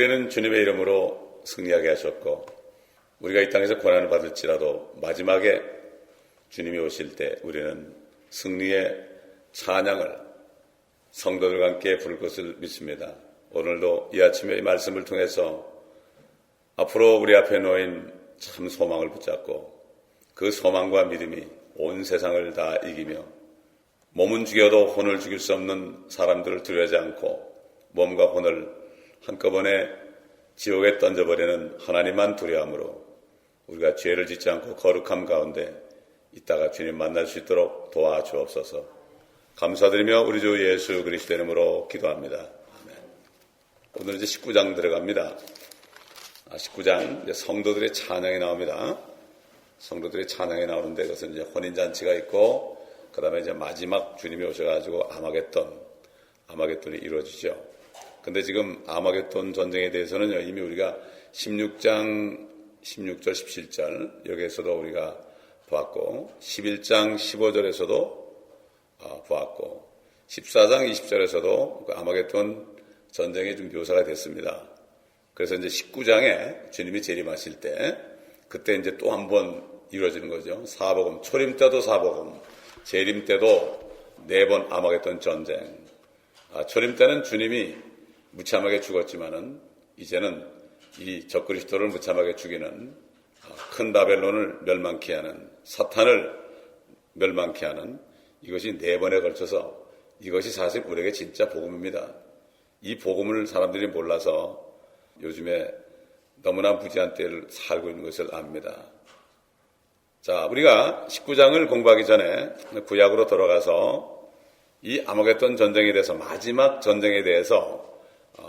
우리는 주님의 이름으로 승리하게 하셨고 우리가 이 땅에서 고난을 받을지라도 마지막에 주님이 오실 때 우리는 승리의 찬양을 성도들과 함께 부를 것을 믿습니다. 오늘도 이 아침에 이 말씀을 통해서 앞으로 우리 앞에 놓인 참 소망을 붙잡고 그 소망과 믿음이 온 세상을 다 이기며 몸은 죽여도 혼을 죽일 수 없는 사람들을 두려워하지 않고 몸과 혼을 한꺼번에 지옥에 던져버리는 하나님만 두려움으로 우리가 죄를 짓지 않고 거룩함 가운데 있다가 주님 만날 수 있도록 도와주옵소서. 감사드리며 우리 주 예수 그리스도 이름으로 기도합니다. 아멘. 오늘 이제 19장 들어갑니다. 19장 이제 성도들의 찬양이 나옵니다. 성도들의 찬양이 나오는데 그것은 이제 혼인잔치가 있고 그 다음에 이제 마지막 주님이 오셔가지고 아마겟돈이 이루어지죠. 근데 지금 아마겟돈 전쟁에 대해서는 이미 우리가 16장 16절 17절 여기에서도 우리가 보았고 11장 15절에서도 보았고 14장 20절에서도 그 아마겟돈 전쟁이 좀 묘사가 됐습니다. 그래서 이제 19장에 주님이 재림하실 때 그때 이제 또 한 번 이루어지는 거죠. 사복음, 초림 때도 사복음, 재림 때도 4번 아마겟돈 전쟁. 초림 때는 주님이 무참하게 죽었지만은 이제는 이 적그리스도를 무참하게 죽이는 큰 바벨론을 멸망케 하는 사탄을 멸망케 하는 이것이 4번에 걸쳐서 이것이 사실 우리에게 진짜 복음입니다. 이 복음을 사람들이 몰라서 요즘에 너무나 무지한 때를 살고 있는 것을 압니다. 자, 우리가 19장을 공부하기 전에 구약으로 돌아가서 이 아마겟돈 전쟁에 대해서 마지막 전쟁에 대해서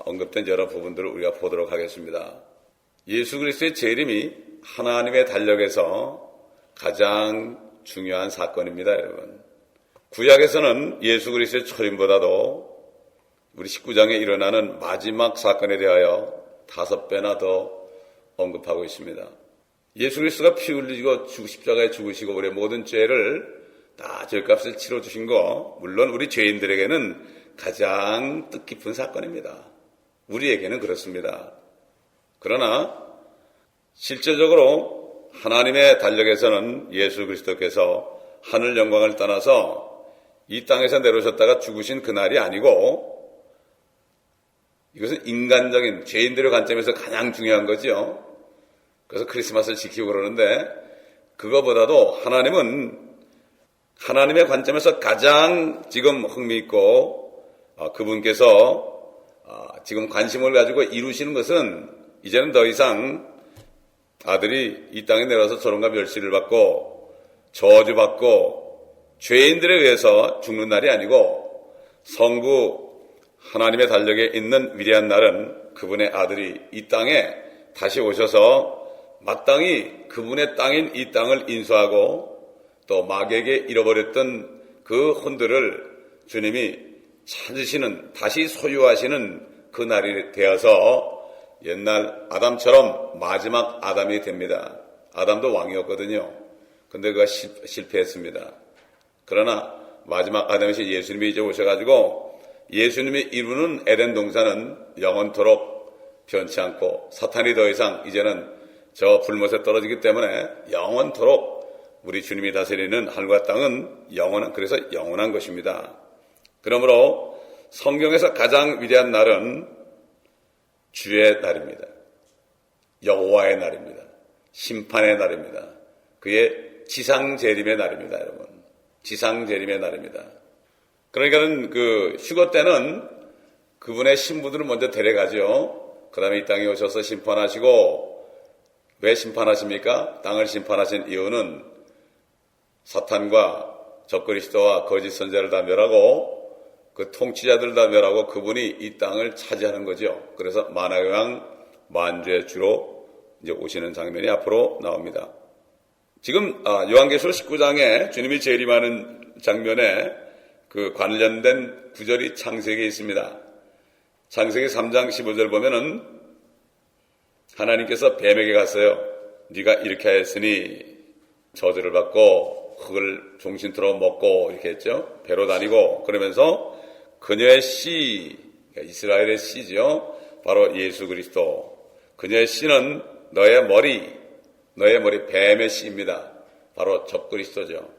언급된 여러 부분들을 우리가 보도록 하겠습니다. 예수 그리스도의 재림이 하나님의 달력에서 가장 중요한 사건입니다, 여러분. 구약에서는 예수 그리스도의 초림보다도 우리 19장에 일어나는 마지막 사건에 대하여 5배나 더 언급하고 있습니다. 예수 그리스도가 피 흘리고 십자가에 죽으시고 우리의 모든 죄를 다 죄값을 치러주신 거 물론 우리 죄인들에게는 가장 뜻깊은 사건입니다. 우리에게는 그렇습니다. 그러나 실제적으로 하나님의 달력에서는 예수 그리스도께서 하늘 영광을 떠나서 이 땅에서 내려오셨다가 죽으신 그날이 아니고 이것은 인간적인 죄인들의 관점에서 가장 중요한 거죠. 그래서 크리스마스를 지키고 그러는데 그거보다도 하나님은 하나님의 관점에서 가장 지금 흥미있고 그분께서 지금 관심을 가지고 이루시는 것은 이제는 더 이상 아들이 이 땅에 내려와서 조롱과 멸시를 받고 저주받고 죄인들에 의해서 죽는 날이 아니고 성부 하나님의 달력에 있는 위대한 날은 그분의 아들이 이 땅에 다시 오셔서 마땅히 그분의 땅인 이 땅을 인수하고 또 마귀에게 잃어버렸던 그 혼들을 주님이 찾으시는 다시 소유하시는 그 날이 되어서 옛날 아담처럼 마지막 아담이 됩니다. 아담도 왕이었거든요. 근데 그가 실패했습니다. 그러나 마지막 아담이신 예수님이 이제 오셔가지고 예수님이 이루는 에덴 동산은 영원토록 변치 않고 사탄이 더 이상 이제는 저 불못에 떨어지기 때문에 영원토록 우리 주님이 다스리는 하늘과 땅은 그래서 영원한 것입니다. 그러므로 성경에서 가장 위대한 날은 주의 날입니다. 여호와의 날입니다. 심판의 날입니다. 그의 지상재림의 날입니다, 여러분. 지상재림의 날입니다. 그러니까는 그 휴거 때는 그분의 신부들을 먼저 데려가죠. 그 다음에 이 땅에 오셔서 심판하시고, 왜 심판하십니까? 땅을 심판하신 이유는 사탄과 적그리스도와 거짓 선지자를 다 멸하고 그 통치자들 다 멸하고 그분이 이 땅을 차지하는 거죠. 그래서 만왕의 왕 만주의 주로 이제 오시는 장면이 앞으로 나옵니다. 지금 요한계시록 19장에 주님이 재림하는 장면에 그 관련된 구절이 창세기에 있습니다. 창세기 3장 15절 보면은 하나님께서 뱀에게 갔어요. 네가 이렇게 하였으니 저주를 받고 흙을 종신토록 먹고 이렇게 했죠. 배로 다니고 그러면서 그녀의 씨, 그러니까 이스라엘의 씨죠. 바로 예수 그리스도. 그녀의 씨는 너의 머리 뱀의 씨입니다. 바로 적그리스도죠.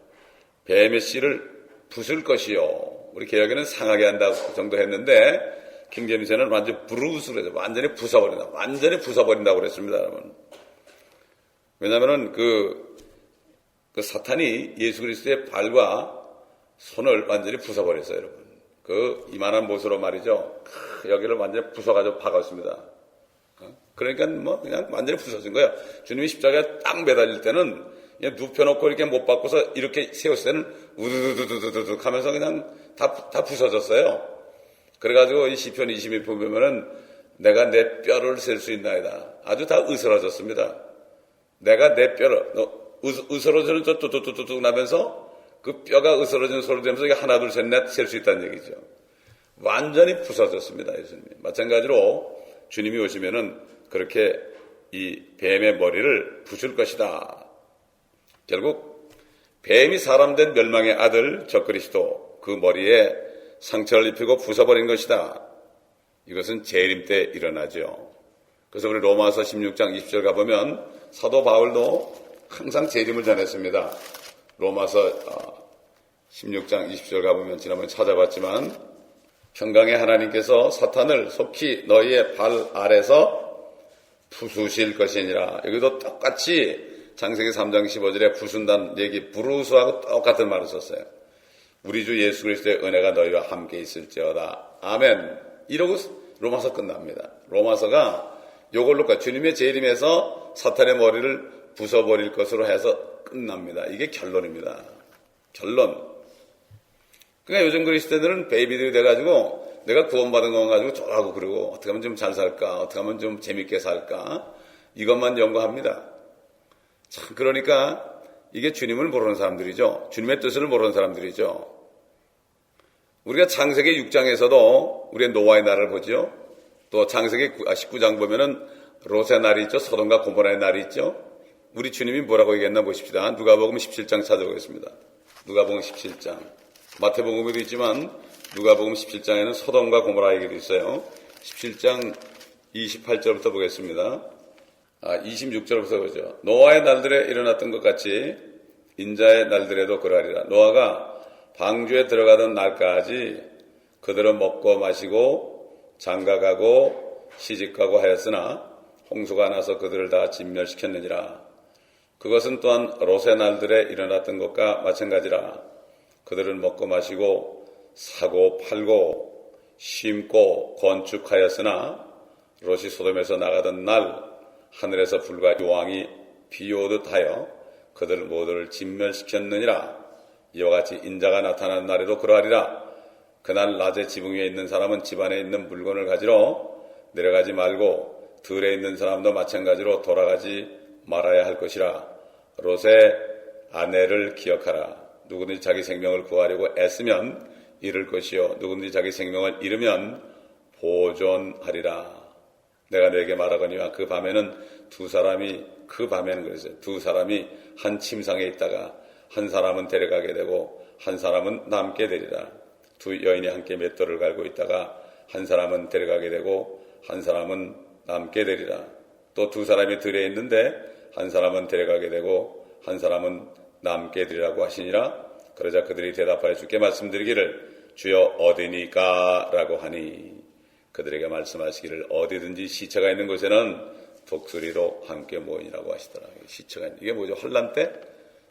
뱀의 씨를 부술 것이요. 우리 개혁에는 상하게 한다고 그 정도 했는데 킹제임스는 완전 브루스로 해서 완전히 부숴버린다고 그랬습니다, 여러분. 왜냐하면은 그 사탄이 예수 그리스도의 발과 손을 완전히 부숴버렸어요, 여러분. 그 이만한 못으로 말이죠. 여기를 완전히 부숴가지고 박았습니다. 그러니까 그냥 완전히 부서진 거예요. 주님이 십자가에 딱 매달릴 때는 그냥 눕혀놓고 이렇게 못 박고서 이렇게 세웠을 때는 우두두두두두 하면서 그냥 다 부서졌어요. 그래가지고 이 시편 22편 보면은 내가 내 뼈를 셀 수 있나이다. 아주 다 으스러졌습니다. 내가 내 뼈를, 으스러지는 저 뚜뚜뚜뚜 나면서 그 뼈가 으스러지는 소리 들으면서 이게 하나, 둘, 셋, 넷 셀 수 있다는 얘기죠. 완전히 부서졌습니다, 예수님이. 마찬가지로 주님이 오시면은 그렇게 이 뱀의 머리를 부술 것이다. 결국 뱀이 사람 된 멸망의 아들 적그리스도 그 머리에 상처를 입히고 부숴버린 것이다. 이것은 재림 때 일어나죠. 그래서 우리 로마서 16장 20절 가보면 사도 바울도 항상 재림을 전했습니다. 로마서 16장 20절 가보면 지난번에 찾아봤지만 평강의 하나님께서 사탄을 속히 너희의 발 아래서 부수실 것이니라. 여기도 똑같이 창세기 3장 15절에 부순다는 얘기 부르수하고 똑같은 말을 썼어요. 우리 주 예수 그리스도의 은혜가 너희와 함께 있을지어다. 아멘. 이러고 로마서 끝납니다. 로마서가 요걸로 주님의 재림에서 사탄의 머리를 부숴버릴 것으로 해서 끝납니다. 이게 결론입니다. 결론. 그러니까 요즘 그리스도들은 베이비들이 돼가지고 내가 구원받은 것 가지고 좋아하고 그러고 어떻게 하면 좀 잘 살까, 어떻게 하면 좀 재밌게 살까 이것만 연구합니다. 참 그러니까 이게 주님을 모르는 사람들이죠. 주님의 뜻을 모르는 사람들이죠. 우리가 창세기 6장에서도 우리의 노아의 날을 보죠. 또 창세기 19장 보면은 롯의 날이 있죠. 소돔과 고모라의 날이 있죠. 우리 주님이 뭐라고 얘기했나 보십시다. 누가복음 17장 찾아보겠습니다. 누가복음 17장. 마태복음에도 있지만 누가복음 17장에는 소돔과 고모라 얘기도 있어요. 17장 28절부터 보겠습니다. 26절부터 보죠. 노아의 날들에 일어났던 것 같이 인자의 날들에도 그러하리라. 노아가 방주에 들어가던 날까지 그들은 먹고 마시고 장가가고 시집가고 하였으나 홍수가 나서 그들을 다 진멸시켰느니라. 그것은 또한 롯의 날들에 일어났던 것과 마찬가지라. 그들은 먹고 마시고 사고 팔고 심고 건축하였으나 롯이 소돔에서 나가던 날 하늘에서 불과 요왕이 비오듯 하여 그들 모두를 진멸시켰느니라. 이와 같이 인자가 나타나는 날에도 그러하리라. 그날 낮에 지붕 위에 있는 사람은 집안에 있는 물건을 가지러 내려가지 말고 들에 있는 사람도 마찬가지로 돌아가지 말아야 할 것이라. 롯의 아내를 기억하라. 누구든지 자기 생명을 구하려고 애쓰면 잃을 것이요 누구든지 자기 생명을 잃으면 보존하리라. 내가 너에게 말하거니와 그 밤에는 두 사람이 한 침상에 있다가 한 사람은 데려가게 되고 한 사람은 남게 되리라. 두 여인이 함께 맷돌을 갈고 있다가 한 사람은 데려가게 되고 한 사람은 남게 되리라. 또 두 사람이 들에 있는데 한 사람은 데려가게 되고 한 사람은 남게 되리라고 하시니라. 그러자 그들이 대답하여 주께 말씀드리기를 주여 어디니까 라고 하니 그들에게 말씀하시기를 어디든지 시체가 있는 곳에는 독수리도 함께 모이라고 하시더라. 시체가 있는 이게 뭐죠? 환란 때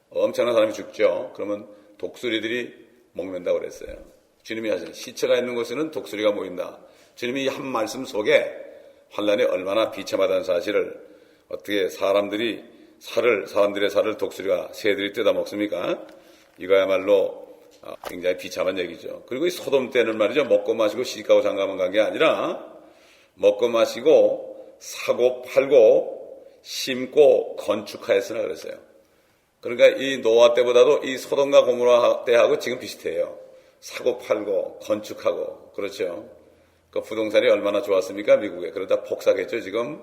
엄청난 사람이 죽죠. 그러면 독수리들이 먹는다고 그랬어요. 주님이 하시는 시체가 있는 곳에는 독수리가 모인다. 주님이 한 말씀 속에 환란이 얼마나 비참하다는 사실을 어떻게 사람들의 살을 독수리가 새들이 뜯어 먹습니까? 이거야말로 굉장히 비참한 얘기죠. 그리고 이 소돔 때는 말이죠. 먹고 마시고 시집가고 장가만 간 게 아니라 먹고 마시고 사고 팔고 심고 건축하였으나 그랬어요. 그러니까 이 노아 때보다도 이 소돔과 고모라 때하고 지금 비슷해요. 사고 팔고 건축하고 그렇죠. 그 부동산이 얼마나 좋았습니까? 미국에. 그러다 폭삭했죠. 지금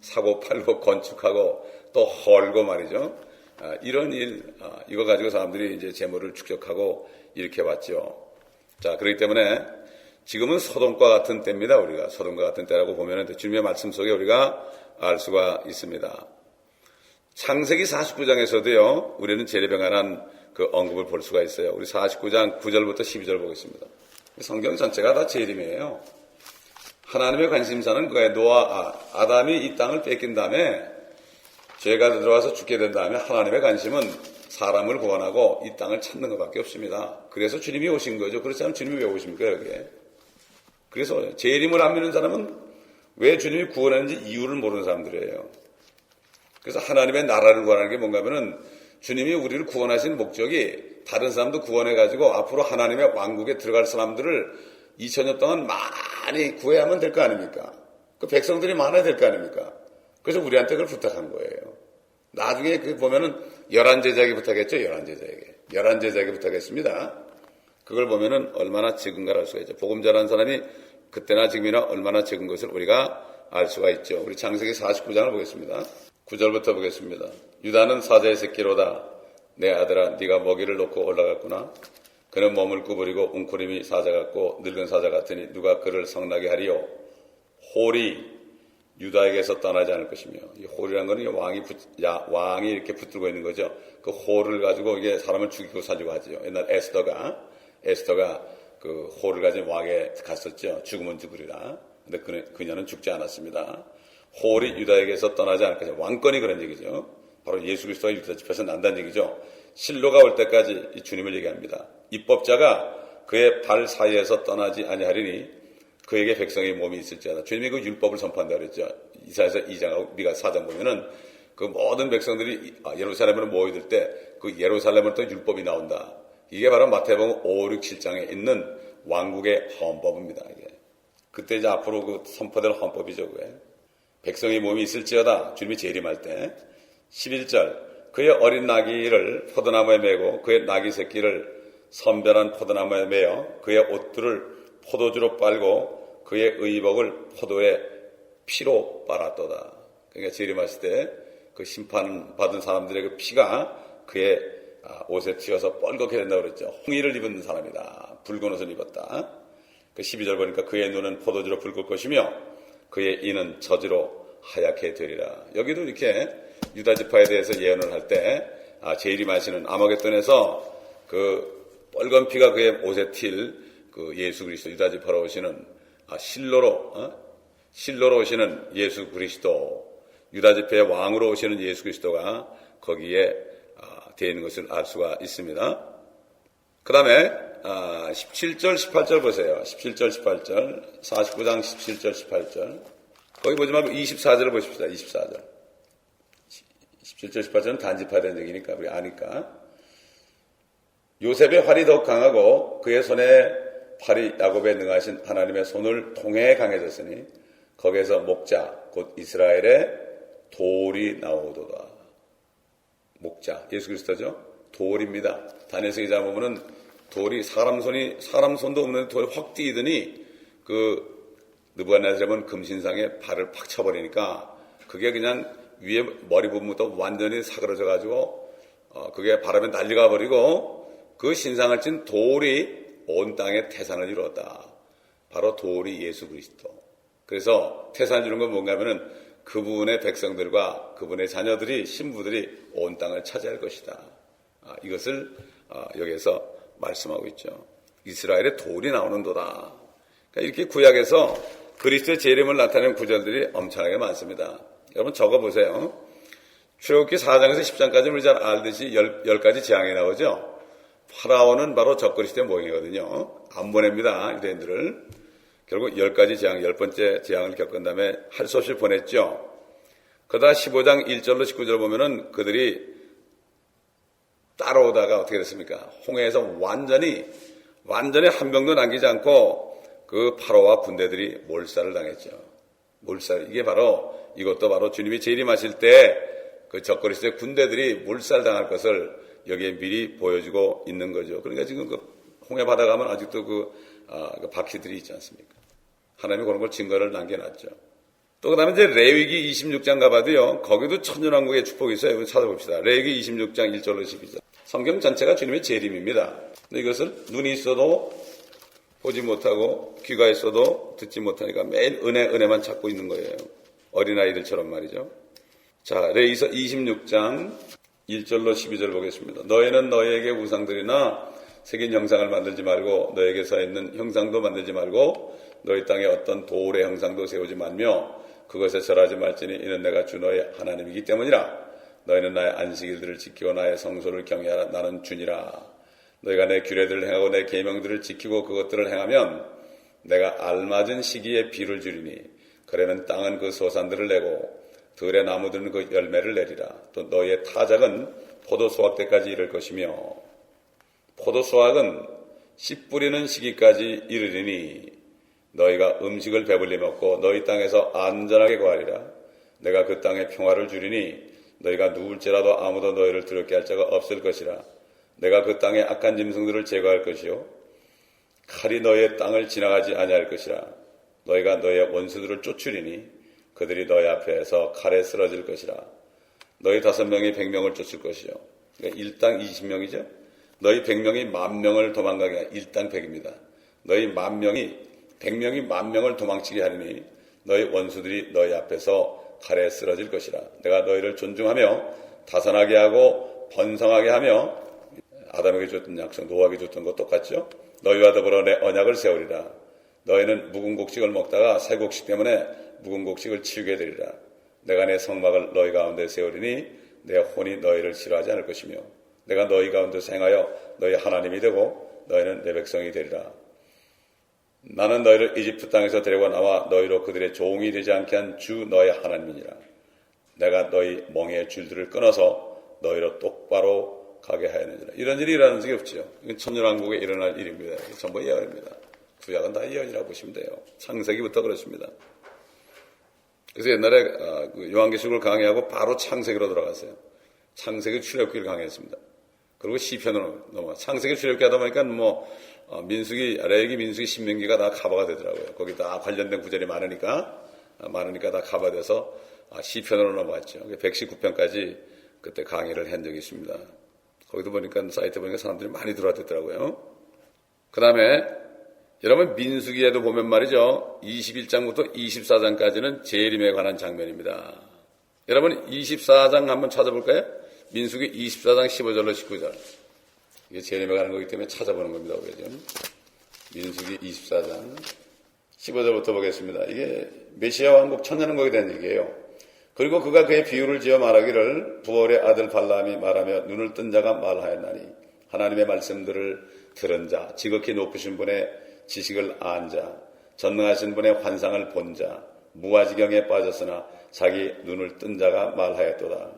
사고 팔고 건축하고 또 헐고 말이죠. 이런 이거 가지고 사람들이 이제 재물을 축적하고 이렇게 왔죠. 자, 그렇기 때문에 지금은 소돔과 같은 때입니다. 우리가 소돔과 같은 때라고 보면 주님의 말씀 속에 우리가 알 수가 있습니다. 창세기 49장에서도요, 우리는 재림에 관한 그 언급을 볼 수가 있어요. 우리 49장 9절부터 12절 보겠습니다. 성경 전체가 다 재림이에요. 하나님의 관심사는 그의 아담이 이 땅을 뺏긴 다음에 죄가 들어와서 죽게 된 다음에 하나님의 관심은 사람을 구원하고 이 땅을 찾는 것밖에 없습니다. 그래서 주님이 오신 거죠. 그렇지 않으면 주님이 왜 오십니까, 여기에? 그래서 재림을 안 믿는 사람은 왜 주님이 구원하는지 이유를 모르는 사람들이에요. 그래서 하나님의 나라를 구하는 게 뭔가 하면은 주님이 우리를 구원하신 목적이 다른 사람도 구원해가지고 앞으로 하나님의 왕국에 들어갈 사람들을 2000년 동안 많이 구해야 하면 될 거 아닙니까? 그 백성들이 많아야 될 거 아닙니까? 그래서 우리한테 그걸 부탁한 거예요. 나중에 그 보면은 11제자에게 부탁했죠. 11제자에게 부탁했습니다. 그걸 보면은 얼마나 적은가를 알 수가 있죠. 복음 전하는 사람이 그때나 지금이나 얼마나 적은 것을 우리가 알 수가 있죠. 우리 창세기 49장을 보겠습니다. 9절부터 보겠습니다. 유다는 사자의 새끼로다. 내 아들아, 네가 먹이를 놓고 올라갔구나. 그는 몸을 구부리고 웅크림이 사자 같고 늙은 사자 같으니 누가 그를 성나게 하리요. 홀이 유다에게서 떠나지 않을 것이며, 이 홀이라는 거는 왕이 이렇게 붙들고 있는 거죠. 그 홀을 가지고 이게 사람을 죽이고 살려고 하죠. 옛날 에스더가 그 홀을 가진 왕에 갔었죠. 죽으면 죽으리라. 근데 그녀는 죽지 않았습니다. 홀이 유다에게서 떠나지 않을 것이며, 왕권이 그런 얘기죠. 바로 예수 그리스도가 유다 집에서 난다는 얘기죠. 실로가 올 때까지 이 주님을 얘기합니다. 입법자가 그의 발 사이에서 떠나지 아니하리니 그에게 백성의 몸이 있을지어다. 주님이 그 율법을 선포한다고 그랬죠. 이사야서 2장하고 미가 4장 보면은 그 모든 백성들이 예루살렘으로 모여들 때 그 예루살렘으로부터 율법이 나온다. 이게 바로 마태복음 5, 6, 7장에 있는 왕국의 헌법입니다. 이게. 그때 이제 앞으로 그 선포될 헌법이죠. 그게. 백성의 몸이 있을지어다. 주님이 재림할 때. 11절. 그의 어린 나귀를 포도나무에 메고 그의 나귀 새끼를 선별한 포도나무에 메어 그의 옷들을 포도주로 빨고 그의 의복을 포도의 피로 빨았도다. 그러니까 재림하실 때 그 심판받은 사람들의 그 피가 그의 옷에 튀어서 뻘겋게 된다고 그랬죠. 홍의를 입은 사람이다. 붉은 옷을 입었다. 그 12절 보니까 그의 눈은 포도주로 붉을 것이며 그의 이는 저주로 하얗게 되리라. 여기도 이렇게 유다 지파에 대해서 예언을 할 때 재림하시는 아마겟돈에서 그 뻘건 피가 그의 옷에 튈 그 예수 그리스도 유다 지파로 오시는 실로로 오시는 예수 그리스도 유다 지파의 왕으로 오시는 예수 그리스도가 거기에 되어 있는 것을 알 수가 있습니다. 그 다음에 17절 18절 보세요. 17절 18절 49장 17절 18절 거기 보지 말고 24절을 보십시다. 24절 17절 18절은 단지파에 대한 얘기니까 우리 아니까. 요셉의 활이 더욱 강하고 그의 손에 팔이 야곱에 능하신 하나님의 손을 통해 강해졌으니 거기에서 목자 곧 이스라엘의 돌이 나오도다. 목자 예수 그리스도죠. 돌입니다. 다니엘서 기자 보면은 돌이 사람 손도 없는 돌이 확 뛰더니 그 느부갓네살은 금신상에 발을 팍 쳐버리니까 그게 그냥 위에 머리 부분부터 완전히 사그러져 가지고 그게 바람에 날려가 버리고 그 신상을 친 돌이 온 땅에 태산을 이루었다. 바로 돌이 예수 그리스도. 그래서 태산 이루는 건 뭔가 하면은 그분의 백성들과 그분의 자녀들이 신부들이 온 땅을 차지할 것이다. 이것을 여기에서 말씀하고 있죠. 이스라엘의 돌이 나오는도다. 그러니까 이렇게 구약에서 그리스도의 재림을 나타내는 구절들이 엄청나게 많습니다. 여러분 적어보세요. 출애굽기 4장에서 10장까지 우리 잘 알듯이 10가지 재앙이 나오죠. 파라오는 바로 적그리스도의 모형이거든요. 안 보냅니다. 유대인들을. 결국 10가지 재앙, 10번째 재앙을 겪은 다음에 할 수 없이 보냈죠. 그러다 15장 1절로 19절 보면은 그들이 따라오다가 어떻게 됐습니까? 홍해에서 완전히 한 명도 남기지 않고 그 파라오와 군대들이 몰살을 당했죠. 몰살. 이것도 바로 주님이 재림하실 때 그 적그리스도의 군대들이 몰살당할 것을 여기에 미리 보여주고 있는 거죠. 그러니까 지금 그 홍해 바다 가면 아직도 그 바퀴들이 있지 않습니까? 하나님이 그런 걸 증거를 남겨놨죠. 또 그 다음에 이제 레위기 26장 가봐도요, 거기도 천년왕국의 축복이 있어요. 이거 찾아봅시다. 레위기 26장 1절로 12절. 성경 전체가 주님의 재림입니다. 근데 이것을 눈이 있어도 보지 못하고 귀가 있어도 듣지 못하니까 매일 은혜만 찾고 있는 거예요. 어린아이들처럼 말이죠. 자, 레위기서 26장 1절로 12절 보겠습니다. 너희는 너희에게 우상들이나 새긴 형상을 만들지 말고 너희에게 서 있는 형상도 만들지 말고 너희 땅에 어떤 돌의 형상도 세우지 말며 그것에 절하지 말지니 이는 내가 주 너의 하나님이기 때문이라. 너희는 나의 안식일들을 지키고 나의 성소를 경외하라. 나는 주니라. 너희가 내 규례들을 행하고 내 계명들을 지키고 그것들을 행하면 내가 알맞은 시기에 비를 주리니 그래는 땅은 그 소산들을 내고 들의 나무들은 그 열매를 내리라. 또 너희의 타작은 포도 수확 때까지 이를 것이며 포도 수확은 씨 뿌리는 시기까지 이르리니 너희가 음식을 배불리 먹고 너희 땅에서 안전하게 거하리라. 내가 그 땅에 평화를 주리니 너희가 누울지라도 아무도 너희를 두렵게 할 자가 없을 것이라. 내가 그 땅의 악한 짐승들을 제거할 것이요 칼이 너희의 땅을 지나가지 아니할 것이라. 너희가 너희의 원수들을 쫓으리니 그들이 너희 앞에서 칼에 쓰러질 것이라. 너희 5명이 100명을 쫓을 것이요. 그러니까 일당 20명이죠. 너희 100명이 10,000명을 도망가게 하니 일당 100입니다. 너희 10,000명이 100명이 10,000명을 도망치게 하리니 너희 원수들이 너희 앞에서 칼에 쓰러질 것이라. 내가 너희를 존중하며 다산하게 하고 번성하게 하며 아담에게 줬던 약속 노아에게 줬던 것 똑같죠. 너희와 더불어 내 언약을 세우리라. 너희는 묵은 곡식을 먹다가 새 곡식 때문에 묵은 곡식을 치우게 되리라. 내가 내 성막을 너희 가운데 세우리니 내 혼이 너희를 싫어하지 않을 것이며 내가 너희 가운데서 행하여 너희 하나님이 되고 너희는 내 백성이 되리라. 나는 너희를 이집트 땅에서 데리고 나와 너희로 그들의 종이 되지 않게 한 주 너희 하나님이니라. 내가 너희 멍에의 줄들을 끊어서 너희로 똑바로 가게 하였느니라. 이런 일이 일어나는 적이 없죠. 이건 천년왕국에 일어날 일입니다. 전부 예언입니다. 구약은 다 예언이라고 보시면 돼요. 창세기부터 그렇습니다. 그래서 옛날에 요한계시록을 강의하고 바로 창세기로 들어갔어요. 창세기 출애굽기를 강의했습니다. 그리고 시편으로 넘어가. 창세기 출애굽기 하다 보니까 민수기, 레위기, 민수기, 신명기가 다 커버가 되더라고요. 거기 다 관련된 구절이 많으니까 다 커버돼서 시편으로 넘어갔죠. 119편까지 그때 강의를 한 적이 있습니다. 거기도 보니까 사이트 보니까 사람들이 많이 들어왔더라고요. 그 다음에 여러분 민수기에도 보면 말이죠. 21장부터 24장까지는 재림에 관한 장면입니다. 여러분 24장 한번 찾아볼까요? 민수기 24장 15절로 19절. 이게 재림에 관한 거기 때문에 찾아보는 겁니다. 우리가 민수기 24장 15절부터 보겠습니다. 이게 메시아 왕국 천년왕국에 대한 얘기예요. 그리고 그가 그의 비유를 지어 말하기를 부올의 아들 발람이 말하며 눈을 뜬 자가 말하였나니 하나님의 말씀들을 들은 자, 지극히 높으신 분의 지식을 안 자, 전능하신 분의 환상을 본 자, 무아지경에 빠졌으나 자기 눈을 뜬 자가 말하였도다.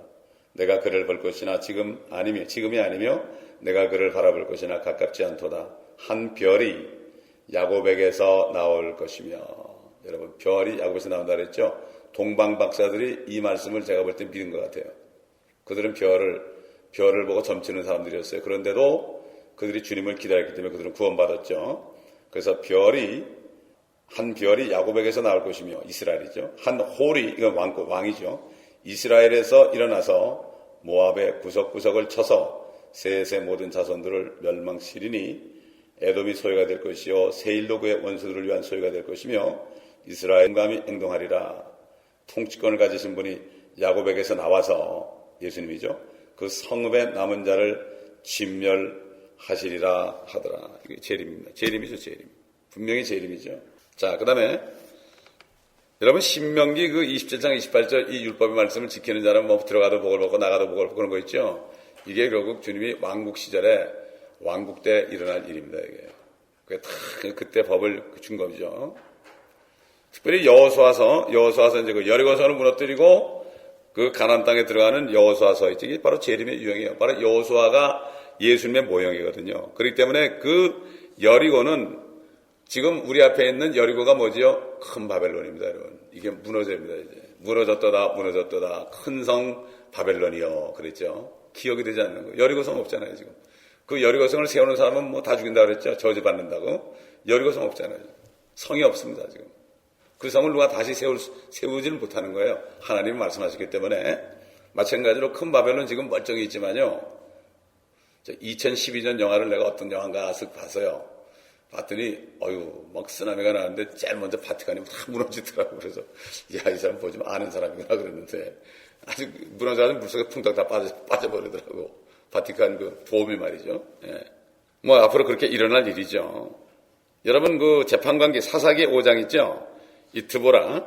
내가 그를 볼 것이나 지금이 아니며 내가 그를 바라볼 것이나 가깝지 않도다. 한 별이 야곱에게서 나올 것이며. 여러분 별이 야곱에서 나온다 그랬죠. 동방 박사들이 이 말씀을 제가 볼 때 믿은 것 같아요. 그들은 별을 보고 점치는 사람들이었어요. 그런데도 그들이 주님을 기다렸기 때문에 그들은 구원받았죠. 그래서 한 별이 야곱에게서 나올 것이며, 이스라엘이죠. 한 홀이, 이건 왕이죠. 이스라엘에서 일어나서 모압의 구석구석을 쳐서 셋의 모든 자손들을 멸망시리니 에돔이 소유가 될 것이요 세일도 그의 원수들을 위한 소유가 될 것이며 이스라엘 용감히 행동하리라. 통치권을 가지신 분이 야곱에게서 나와서 예수님이죠. 그 성읍의 남은 자를 진멸하시리라 하더라. 이게 재림입니다. 재림이죠, 재림. 분명히 재림이죠. 자, 그 다음에 여러분 신명기 그 27장 28절 이 율법의 말씀을 지키는 자는 뭐 들어가도 복을 받고 나가도 복을 받고 그런 거 있죠. 이게 결국 주님이 왕국 시절에 왕국 때 일어날 일입니다. 이게 그게 다 그때 법을 준 거죠. 특별히 여호수아서 이제 그 여리고성을 무너뜨리고 그 가나안 땅에 들어가는 여호수아서 이게 바로 재림의 유형이에요. 바로 여호수아가 예수님의 모형이거든요. 그렇기 때문에 그 여리고는 지금 우리 앞에 있는 여리고가 뭐지요? 큰 바벨론입니다, 여러분. 이게 무너집니다, 이제. 무너졌도다. 큰 성 바벨론이요. 그랬죠. 기억이 되지 않는 거. 여리고성 없잖아요, 지금. 그 여리고성을 세우는 사람은 뭐 다 죽인다고 그랬죠. 저주받는다고. 여리고성 없잖아요. 성이 없습니다, 지금. 그 성을 누가 다시 세우지는 못하는 거예요. 하나님이 말씀하셨기 때문에. 마찬가지로 큰 바벨론 지금 멀쩡히 있지만요. 2012년 영화를 내가 어떤 영화인가 쓱 봤어요. 봤더니 막 쓰나미가 나는데 제일 먼저 바티칸이 다 무너지더라고. 그래서 야, 이 사람 보지 마, 아는 사람이구나 그랬는데 아직 무너져가지고 물속에 풍덩 다 빠져버리더라고. 바티칸 그 도움이 말이죠. 예. 뭐 앞으로 그렇게 일어날 일이죠. 여러분 그 재판관계 사사기 5장 있죠. 이 드보라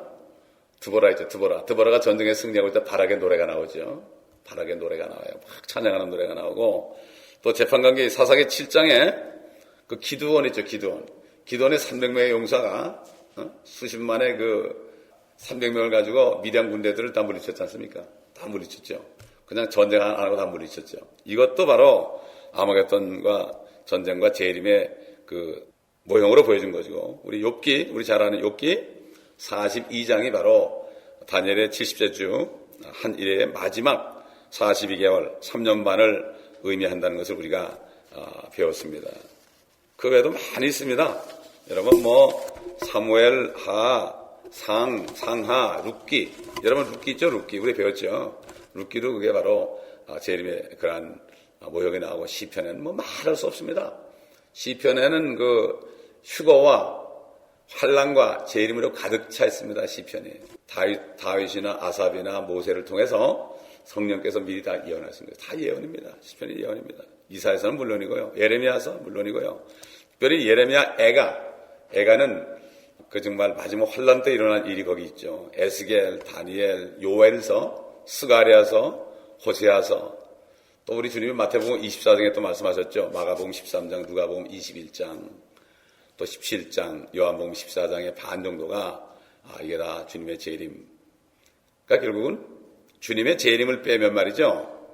있죠. 드보라가 전쟁에 승리하고 있다 바락의 노래가 나오죠. 바락의 노래가 나와요. 막 찬양하는 노래가 나오고, 또 재판관계 사사기 7장에 그 기드온 있죠. 기드온의 300명의 용사가 수십만의 그 300명을 가지고 미디안 군대들을 다 물리쳤지 않습니까? 다 물리쳤죠. 그냥 전쟁 안 하고 다 물리쳤죠. 이것도 바로 아마겟돈과 전쟁과 재림의 그 모형으로 보여준 거죠. 우리 잘 아는 욥기 42장이 바로 다니엘의 70째 주 한 일의 마지막 42개월 3년 반을 의미한다는 것을 우리가 배웠습니다. 그 외에도 많이 있습니다. 여러분 사무엘 하, 상하, 룻기. 여러분 룻기 있죠? 룻기 우리 배웠죠. 룻기도 그게 바로 재림의 그러한 모형이 나오고, 시편에는 말할 수 없습니다. 시편에는 그 휴거와 환난과 재림으로 가득 차 있습니다. 시편이 다윗이나 아삽이나 모세를 통해서 성령께서 미리 다 예언하신 거예요. 다 예언입니다. 시편이 예언입니다. 이사야서는 물론이고요, 예레미야서 물론이고요. 특별히 예레미야 애가는 그 정말 마지막 환난 때 일어난 일이 거기 있죠. 에스겔, 다니엘, 요엘서, 스가랴서, 호세아서, 또 우리 주님이 마태복음 24장에 또 말씀하셨죠. 마가복음 13장, 누가복음 21장, 또 17장, 요한복음 14장의 반 정도가 이게 다 주님의 재림. 그러니까 결국은 주님의 재림을 빼면 말이죠,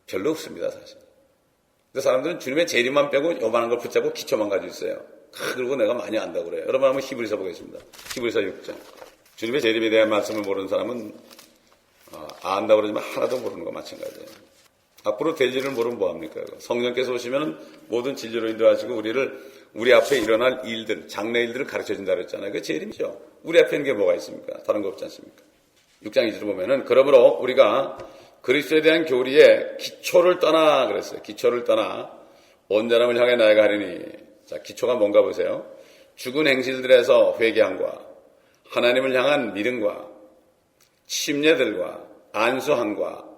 별로 없습니다, 사실. 근데 사람들은 주님의 재림만 빼고 요만한 걸 붙잡고 기초만 가지고 있어요. 그리고 내가 많이 안다고 그래요. 여러분 한번 히브리서 보겠습니다. 히브리서 6장. 주님의 재림에 대한 말씀을 모르는 사람은 안다고 그러지만 하나도 모르는 거 마찬가지예요. 앞으로 될 일을 모르면 뭐합니까? 성령께서 오시면 모든 진리로 인도하시고 우리 앞에 일어날 일들, 장래 일들을 가르쳐 준다 그랬잖아요. 그게 재림이죠. 우리 앞에 있는 게 뭐가 있습니까? 다른 거 없지 않습니까? 6장 2절을 보면은, 그러므로 우리가 그리스도에 대한 교리의 기초를 떠나 그랬어요. 기초를 떠나 온 사람을 향해 나아가리니. 자, 기초가 뭔가 보세요. 죽은 행실들에서 회개함과 하나님을 향한 믿음과 침례들과 안수함과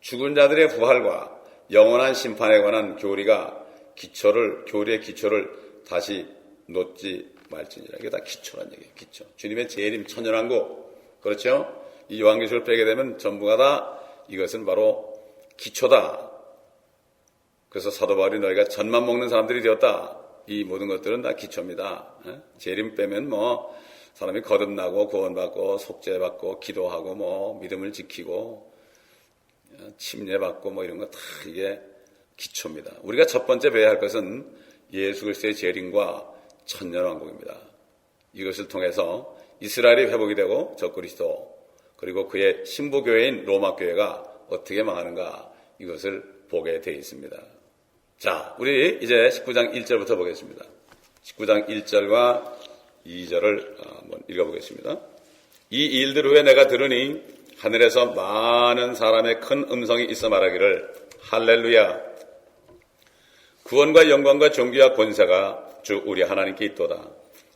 죽은 자들의 부활과 영원한 심판에 관한 교리의 기초를 다시 놓지 말지니라. 이게 다 기초란 얘기예요. 기초. 주님의 재림 천연왕국. 그렇죠? 이 요한계시록을 빼게 되면 전부가 다 이것은 바로 기초다. 그래서 사도 바울이 너희가 젖만 먹는 사람들이 되었다. 이 모든 것들은 다 기초입니다. 재림 빼면 사람이 거듭나고 구원받고 속죄받고 기도하고 믿음을 지키고 침례받고 이런 거 다 이게 기초입니다. 우리가 첫 번째 배워야 할 것은 예수 그리스도의 재림과 천년왕국입니다. 이것을 통해서 이스라엘이 회복이 되고 적그리스도 그리고 그의 신부교회인 로마교회가 어떻게 망하는가, 이것을 보게 되어 있습니다. 자, 우리 이제 19장 1절부터 보겠습니다. 19장 1절과 2절을 한번 읽어보겠습니다. 이 일들 후에 내가 들으니 하늘에서 많은 사람의 큰 음성이 있어 말하기를 할렐루야, 구원과 영광과 존귀와 권세가 주 우리 하나님께 있도다.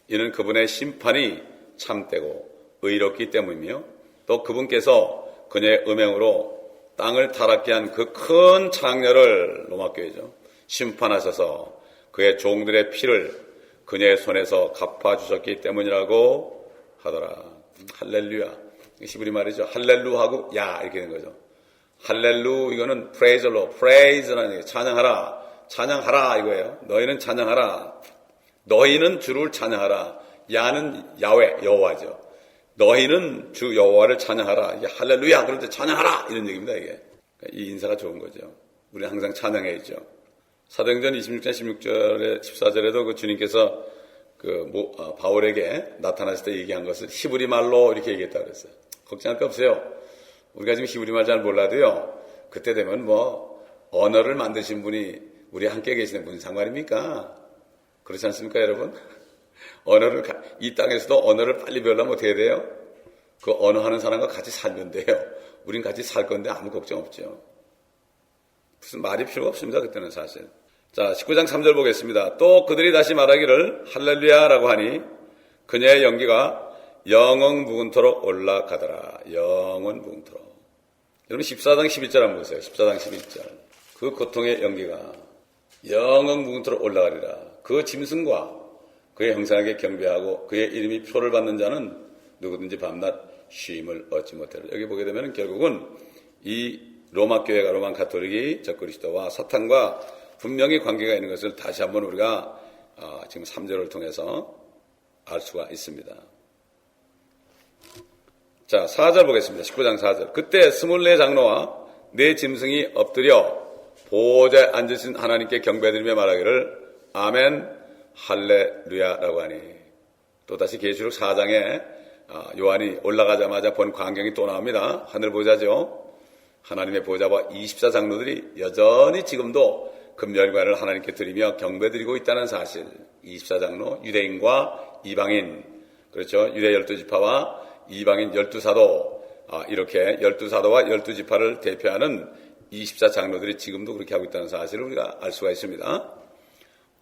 이는 그분의 심판이 참되고 의롭기 때문이며 또 그분께서 그녀의 음행으로 땅을 타락케 한 그 큰 창녀를, 로마교회죠, 심판하셔서 그의 종들의 피를 그녀의 손에서 갚아주셨기 때문이라고 하더라. 할렐루야. 히브리 말이죠. 할렐루하고 야 이렇게 되는 거죠. 할렐루, 이거는 프레이즈로, 프레이즈라는 얘기예요. 찬양하라 이거예요. 너희는 찬양하라. 너희는 주를 찬양하라. 야는 야훼, 여호와죠. 너희는 주 여호와를 찬양하라. 이게 할렐루야, 그럴 때 찬양하라 이런 얘기입니다. 이게 이 인사가 좋은 거죠. 우리는 항상 찬양해야죠. 사도행전 26장 16절에 14절에도 그 주님께서 바울에게 나타나실 때 얘기한 것을 히브리 말로 이렇게 얘기했다고 그랬어요. 걱정할 거 없어요. 우리가 지금 히브리 말 잘 몰라도요, 그때 되면 언어를 만드신 분이 우리 함께 계시는 무슨 상관입니까? 그렇지 않습니까, 여러분? 이 땅에서도 언어를 빨리 배우려면 어떻게 해야 돼요? 그 언어 하는 사람과 같이 살면 돼요. 우린 같이 살 건데 아무 걱정 없죠. 무슨 말이 필요가 없습니다, 그때는 사실. 자, 19장 3절 보겠습니다. 또 그들이 다시 말하기를 할렐루야라고 하니 그녀의 연기가 영원 무궁토록 올라가더라. 영원 무궁토록. 여러분 14장 11절 한번 보세요. 14장 11절. 그 고통의 연기가 영원 무궁토록 올라가리라. 그 짐승과 그의 형상에게 경배하고 그의 이름이 표를 받는 자는 누구든지 밤낮 쉼을 얻지 못하리라. 여기 보게 되면 결국은 이 로마 교회가 로마 가톨릭이 적그리스도와 사탄과 분명히 관계가 있는 것을 다시 한번 우리가 지금 3절을 통해서 알 수가 있습니다. 자, 4절 보겠습니다. 19장 4절. 그때 24 장로와 4 짐승이 엎드려 보호자에 앉으신 하나님께 경배드리며 말하기를 아멘 할렐루야라고 하니 또다시 계시록 4장에 요한이 올라가자마자 본 광경이 또 나옵니다. 하늘 보좌죠. 하나님의 보좌와 24장로들이 여전히 지금도 금멸관을 하나님께 드리며 경배드리고 있다는 사실. 24장로, 유대인과 이방인, 그렇죠. 유대 12지파와 이방인 12사도, 이렇게 12사도와 12지파를 대표하는 24장로들이 지금도 그렇게 하고 있다는 사실을 우리가 알 수가 있습니다.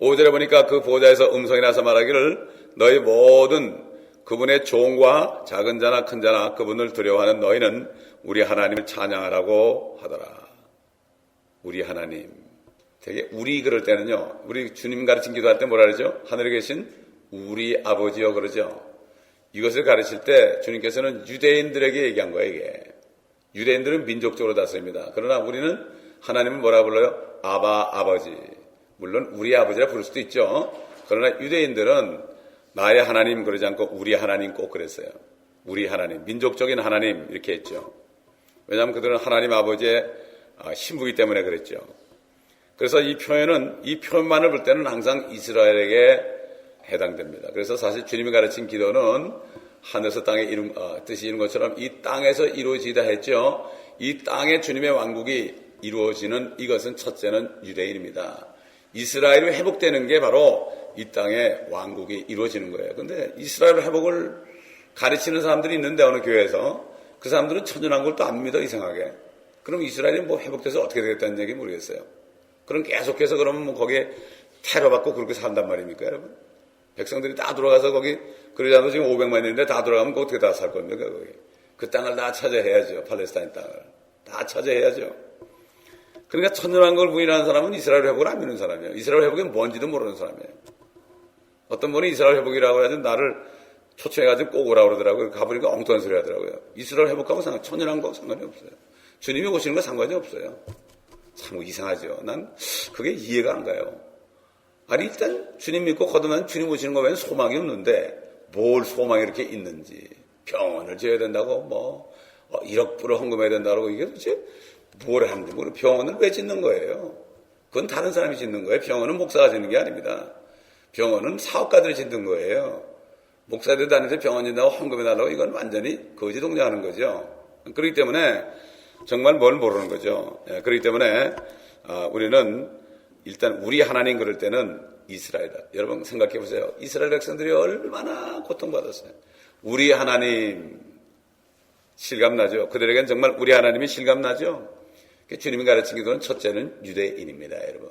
5절에 보니까 그 보좌에서 음성이 나서 말하기를 너희 모든 그분의 종과 작은 자나 큰 자나 그분을 두려워하는 너희는 우리 하나님을 찬양하라고 하더라. 우리 하나님. 되게 우리 그럴 때는요. 우리 주님 가르친 기도할 때 뭐라 그러죠? 하늘에 계신 우리 아버지요 그러죠. 이것을 가르칠 때 주님께서는 유대인들에게 얘기한 거예요. 이게. 유대인들은 민족적으로 다스립니다. 그러나 우리는 하나님은 뭐라 불러요? 아바 아버지. 물론 우리 아버지라 부를 수도 있죠. 그러나 유대인들은 나의 하나님 그러지 않고 우리 하나님 꼭 그랬어요. 우리 하나님, 민족적인 하나님 이렇게 했죠. 왜냐하면 그들은 하나님 아버지의 신부이기 때문에 그랬죠. 그래서 이 표현만을 볼 때는 항상 이스라엘에게 해당됩니다. 그래서 사실 주님이 가르친 기도는 하늘에서 땅에 뜻이 이룬 것처럼 이 땅에서 이루어지다 했죠. 이 땅에 주님의 왕국이 이루어지는 이것은 첫째는 유대인입니다. 이스라엘이 회복되는 게 바로 이 땅에 왕국이 이루어지는 거예요. 그런데 이스라엘 회복을 가르치는 사람들이 있는데 어느 교회에서 그 사람들은 천연왕국을 또 안 믿어 이상하게. 그럼 이스라엘이 뭐 회복돼서 어떻게 되겠다는 얘기 모르겠어요. 그럼 계속해서 그러면 뭐 거기에 테러받고 그렇게 산단 말입니까 여러분? 백성들이 다 돌아가서 거기 그러지 않아도 지금 500만인데 다 돌아가면 어떻게 다 살 겁니까 거기? 그 땅을 다 차지해야죠. 팔레스타인 땅을 다 차지해야죠. 그러니까 천연왕국을 부인하는 사람은 이스라엘 회복을 안 믿는 사람이에요. 이스라엘 회복이 뭔지도 모르는 사람이에요. 어떤 분이 이스라엘 회복이라고 해가지고 나를 초청해가지고 꼭 오라고 그러더라고요. 가보니까 엉뚱한 소리 하더라고요. 이스라엘 회복하고 천연왕국하고 상관이 없어요. 주님이 오시는 건 상관이 없어요. 참 이상하죠. 난 그게 이해가 안 가요. 아니 일단 주님 믿고 거듭나면 주님 오시는 거 외에는 소망이 없는데 뭘 소망이 이렇게 있는지. 병원을 지어야 된다고 1억 불을 헌금해야 된다고 이게 도대체 뭘 하는지 모르고 병원을 왜 짓는 거예요? 그건 다른 사람이 짓는 거예요. 병원은 목사가 짓는 게 아닙니다. 병원은 사업가들이 짓는 거예요. 목사들 다니면서 병원 짓는다고 헌금해달라고 이건 완전히 거지 동작하는 거죠. 그렇기 때문에 정말 뭘 모르는 거죠. 그렇기 때문에 우리는 일단 우리 하나님 그럴 때는 이스라엘이다. 여러분 생각해 보세요. 이스라엘 백성들이 얼마나 고통받았어요. 우리 하나님 실감나죠. 그들에겐 정말 우리 하나님이 실감나죠. 주님이 가르친 기도는 첫째는 유대인입니다. 여러분.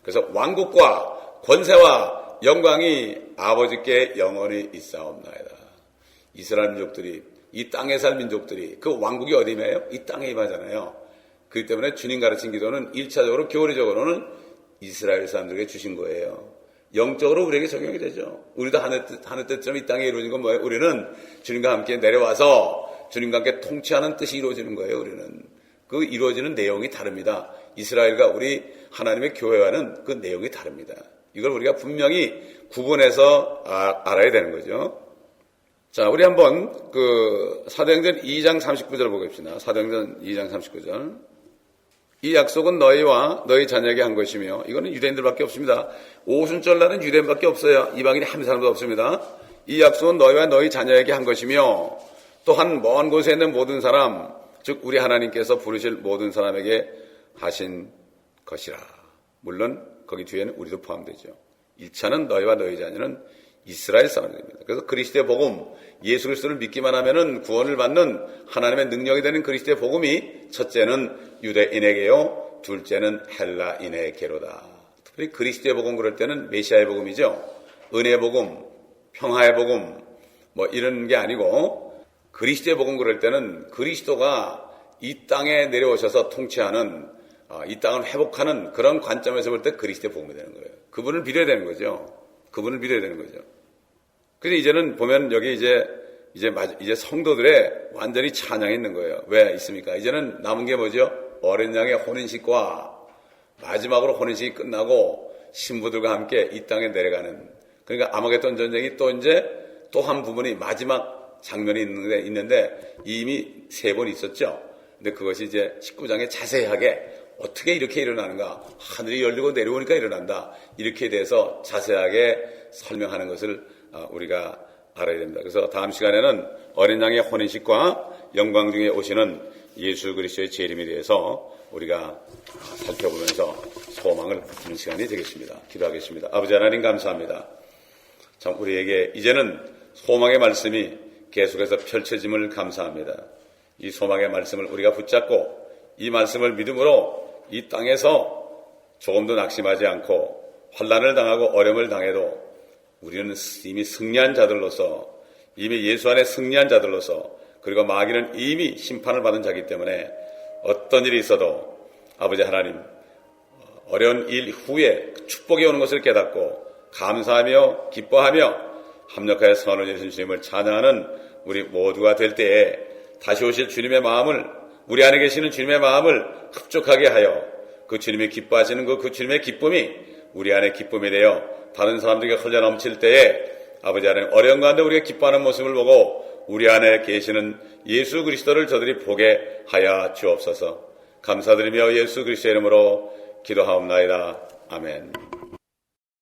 그래서 왕국과 권세와 영광이 아버지께 영원히 있사옵나이다. 이스라엘 민족들이 이 땅에 살 민족들이 그 왕국이 어디에요? 이 땅에 임하잖아요. 그렇기 때문에 주님 가르친 기도는 1차적으로 교리적으로는 이스라엘 사람들에게 주신 거예요. 영적으로 우리에게 적용이 되죠. 우리도 하늘 뜻처럼 이 땅에 이루어진 건 뭐예요? 우리는 주님과 함께 내려와서 주님과 함께 통치하는 뜻이 이루어지는 거예요. 우리는 그 이루어지는 내용이 다릅니다. 이스라엘과 우리 하나님의 교회와는 그 내용이 다릅니다. 이걸 우리가 분명히 구분해서 알아야 되는 거죠. 자, 우리 한번 사도행전 2장 39절 보겠습니다. 사도행전 2장 39절. 이 약속은 너희와 너희 자녀에게 한 것이며, 이거는 유대인들밖에 없습니다. 오순절날은 유대인밖에 없어요. 이방인이 한 사람도 없습니다. 이 약속은 너희와 너희 자녀에게 한 것이며, 또한 먼 곳에 있는 모든 사람, 즉 우리 하나님께서 부르실 모든 사람에게 하신 것이라. 물론 거기 뒤에는 우리도 포함되죠. 1차는 너희와 너희 자녀는 이스라엘 사람들입니다. 그래서 그리스도의 복음, 예수 그리스도를 믿기만 하면은 구원을 받는 하나님의 능력이 되는 그리스도의 복음이 첫째는 유대인에게요, 둘째는 헬라인에게로다. 그리고 그리스도의 복음 그럴 때는 메시아의 복음이죠. 은혜의 복음, 평화의 복음 뭐 이런 게 아니고 그리스도의 복음 그럴 때는 그리스도가 이 땅에 내려오셔서 통치하는 이 땅을 회복하는 그런 관점에서 볼 때 그리스도의 복음이 되는 거예요. 그분을 빌어야 되는 거죠. 그분을 빌어야 되는 거죠. 그래서 이제는 보면 여기 이제 성도들의 완전히 찬양이 있는 거예요. 왜 있습니까? 이제는 남은 게 뭐죠? 어린 양의 혼인식과 마지막으로 혼인식이 끝나고 신부들과 함께 이 땅에 내려가는, 그러니까 아마겟돈 전쟁이 또 한 부분이 마지막 장면이 있는데 이미 3번 있었죠. 근데 그것이 이제 19장에 자세하게 어떻게 이렇게 일어나는가, 하늘이 열리고 내려오니까 일어난다, 이렇게 대해서 자세하게 설명하는 것을 우리가 알아야 됩니다. 그래서 다음 시간에는 어린 양의 혼인식과 영광 중에 오시는 예수 그리스도의 재림에 대해서 우리가 살펴보면서 소망을 붙이는 시간이 되겠습니다. 기도하겠습니다. 아버지 하나님 감사합니다. 참 우리에게 이제는 소망의 말씀이 계속해서 펼쳐짐을 감사합니다. 이 소망의 말씀을 우리가 붙잡고 이 말씀을 믿음으로 이 땅에서 조금도 낙심하지 않고 환난을 당하고 어려움을 당해도 우리는 이미 승리한 자들로서, 이미 예수 안에 승리한 자들로서, 그리고 마귀는 이미 심판을 받은 자이기 때문에 어떤 일이 있어도 아버지 하나님 어려운 일 후에 축복이 오는 것을 깨닫고 감사하며 기뻐하며 합력하여 선을 이루신 주님을 찬양하는 우리 모두가 될 때에 다시 오실 주님의 마음을, 우리 안에 계시는 주님의 마음을 흡족하게 하여 그 주님이 기뻐하시는 그 주님의 기쁨이 우리 안에 기쁨이 되어 다른 사람들에게 흘려 넘칠 때에 아버지 하나님 어려운 가운데 우리가 기뻐하는 모습을 보고 우리 안에 계시는 예수 그리스도를 저들이 보게 하여 주옵소서. 감사드리며 예수 그리스도의 이름으로 기도하옵나이다. 아멘.